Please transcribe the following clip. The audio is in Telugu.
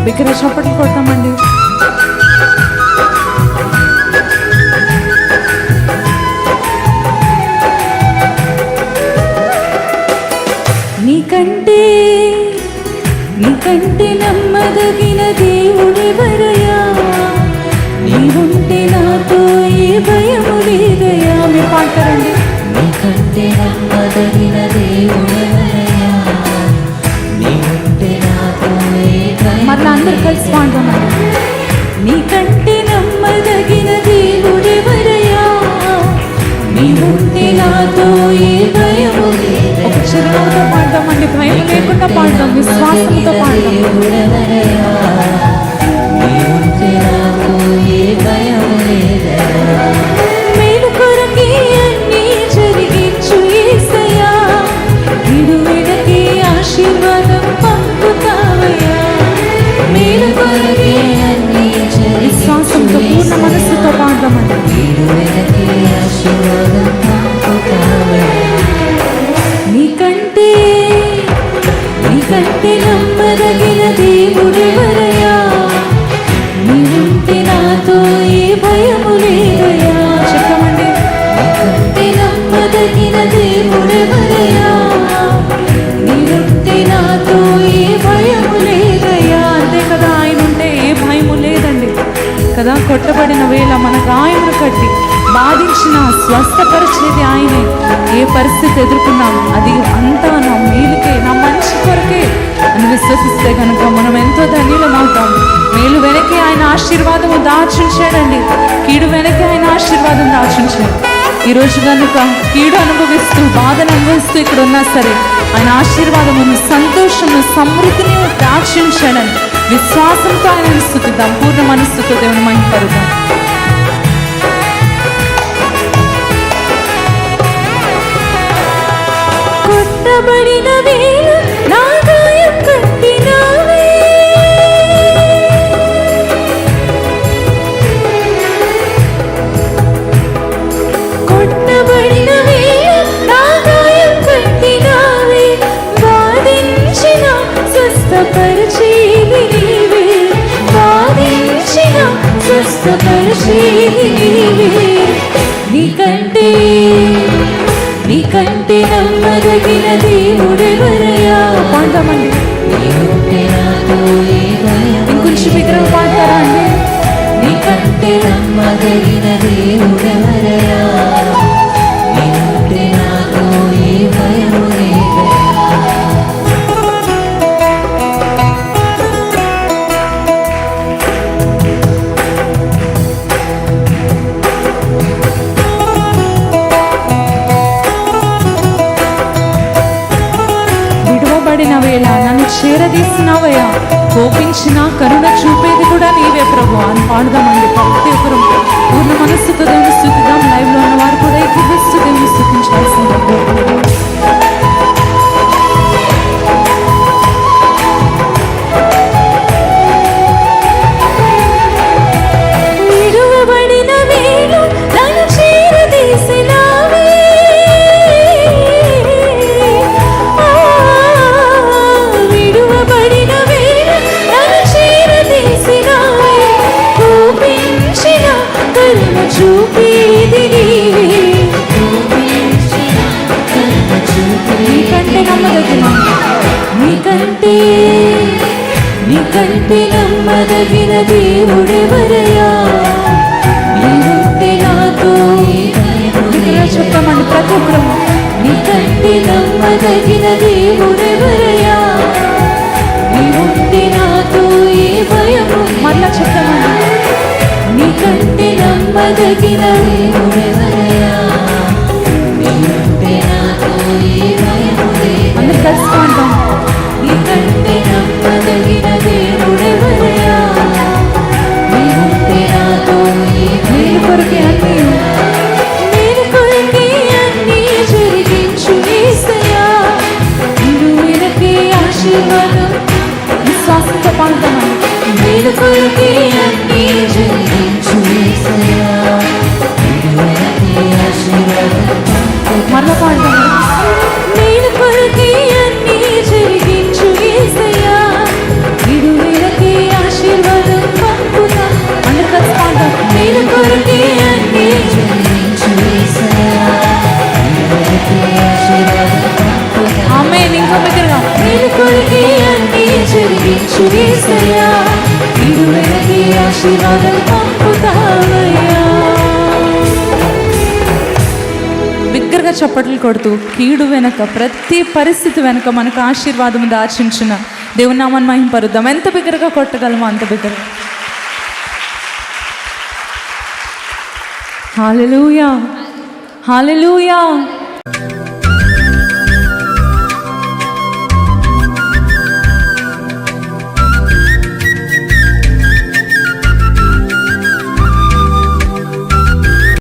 బిగ్గర చప్పట్లు కొడతామండి. నీకంటే నమ్మదగిన దేవుడెవరయ్యా, నీవుంటే నాతో ఏ భయము లేదయ్యా. మీరు పాడతారండి. నీకంటే నమ్మదగిన దేవుడెవరయ్యా, నీవుంటే నాతో ఏ భయము. మరలా అందరు కలిసి పాడదామండి. నీకంటే నమ్మదగిన దేవుడెవరయ్యా, నీవుంటే నాతో ఏ భయము లేదయ్యా. ఒక చిరునవ్వుతో పాడదామండి, భయం లేకుండా పాడదాం, విశ్వాసంతో పాడదాం. నీవుంటే నాతో ఏ భయము లేదయ్యా. మేలు కొరకే అన్నీ జరిగించు యేసయ్యా, విడువెడకే ఆశీర్వాదం పంపుతావయ్యా. మేలు కొరకే అన్నీ విశ్వాసంతో పూర్ణ మనస్సుతో పాడదామండి. విడువెడకే ఆశీర్వాదం పంపుతావయ్యా. నీకంటే నమ్మదగిన దేవుడెవరయ్యా, నీవుంటే నాతో ఏ భయము లేదయ్యా. చెప్పమండి. నీకంటే నమ్మదగిన దేవుడెవరయ్యా, నీవుంటే నాతో ఏ భయము లేదయ్యా. అంతే కదా, ఆయన ఉంటే ఏ భయము లేదండి కదా. కొట్టబడిన వేళ మన గాయమును కట్టి బాధించిన స్వస్థపరిచేది ఆయనే. ఏ పరిస్థితి ఎదుర్కొన్నాం అది అంతా నా మేలుకే, నా మంచి కొరకే అని విశ్వసిస్తే కనుక మనం ఎంతో ధన్యులమవుతాం. మేలు వెనకే ఆయన ఆశీర్వాదము దాచుంచాడండి, కీడు వెనకే ఆయన ఆశీర్వాదం దాచుంచాడు. ఈరోజు కనుక కీడు అనుభవిస్తూ బాధను అనుభవిస్తూ ఇక్కడ ఉన్నా సరే ఆయన ఆశీర్వాదమును, సంతోషము, సమృద్ధిని దాచుంచాడని విశ్వాసంతో ఆయన స్తుతిద్దాం. పూర్ణ మనస్సుతో దేవుని మహిమపరుద్దాం. కొట్టబడిన వేళ నా గాయం కట్టినావే, కొట్టబడిన వేళ నా గాయం కట్టినావే, బాధించిన స్వస్థపరిచేది నీవే, బాధించిన స్వస్థపరిచేది నీవే. నీకంటే నమ్మదగిన దేవుడెవరయ్యా. పాడదామండి. నీవుంటే నాతో ఏ భయము. ఇంకొంచెం విగ్రహం పాడతారా అండి. నీకంటే నమ్మదగిన దేవుడెవరయ్యా, నీవుంటే నాతో ఏ భయము లేదయ్యా. విడువబడిన వేళ నన్ను చేరదీసినావయ్యా, కోపించిన కరుణ చూపేది కూడా నీవే ప్రభు అని పాడదామండి. ప్రతి ఒక్కరు పూర్ణ మనస్సుతో దేవుని స్తుతిద్దాం. లైవ్ లో ఉన్న వారు కూడా ఎక్కిస్తూ దేవుని స్తుతించాల్సింది. విడువబడిన వేళ నన్ను చేరదీసినావే, విడువబడిన వేళ నన్ను చేరదీసినావే, కోపించిన కరుణ చూపేది నీవే. నీకంటే నమ్మదగిన నీకంటే నమ్మదగిన దేవుడెవరయ్యా, నీవుంటే నాతో చెప్పమండి ప్రతి ఒక్కరు. నీకంటే నమ్మదగిన దేవుడెవరయ్యా, నీవుంటే నాతో ఏ భయము. మళ్ళా చెప్తామండి. నీకంటే నమ్మదగిన దేవుడెవరయ్యా, నీవుంటే నాతో ఏ భయము లేదయ్యా. అందరు కలుసుకుంటాం. నీకంటే నమ్మదగిన దేవుడెవరయ్యా, నీవుంటే నాతో ఏ నేను కొరకే అన్నీ, నేను కొరకే అన్నీ జరిగించు యేసయ్యా, నీవు వెనకే ఆశీర్వాదం. విశ్వాసంతో పాడతామండి. నేను కొరకే అన్నీ జరిగించు యేసయ్యా, విడువెడకే ఆశీర్వాదం. మరలా పాడతామండి. నేను కొరకే అన్నీ జరిగించు యేసయ్యా, నీవు వెనకే ఆశీర్వాదం పంపుతావయ్యా. బిగ్గరగా చప్పట్లు కొడుతూ కీడు వెనక, ప్రతి పరిస్థితి వెనక మనకు ఆశీర్వాదం దాచించిన దేవుని నామాన్ని మహింపరుద్దాం. ఎంత బిగ్గరగా కొట్టగలమో అంత బిగ్గరగా. హల్లెలూయా, హల్లెలూయా.